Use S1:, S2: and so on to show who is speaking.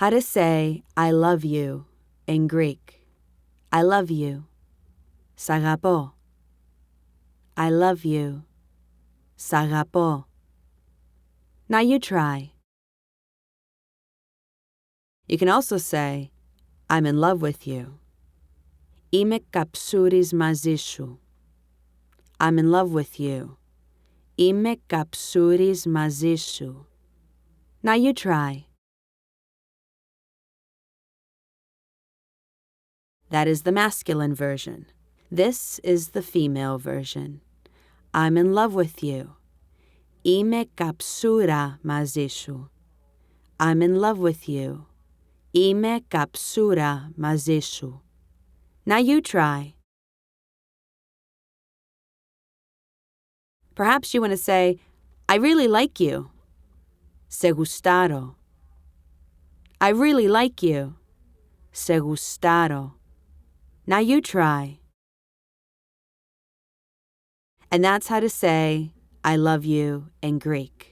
S1: How to say I love you in Greek. I love you. Σ' αγαπώ. I love you. Σ' αγαπώ. Now you try. You can also say, I'm in love with you. Είμαι καψούρης μαζί σου. I'm in love with you. Είμαι καψούρης μαζί σου. Now you try. That is the masculine version. This is the female version. I'm in love with you. Είμαι καψούρα μαζί σου. I'm in love with you. Είμαι καψούρα μαζί σου. Now you try. Perhaps you want to say, I really like you. Σε γουστάρο. I really like you. Σε γουστάρο. Now you try. And that's how to say, I love you in Greek.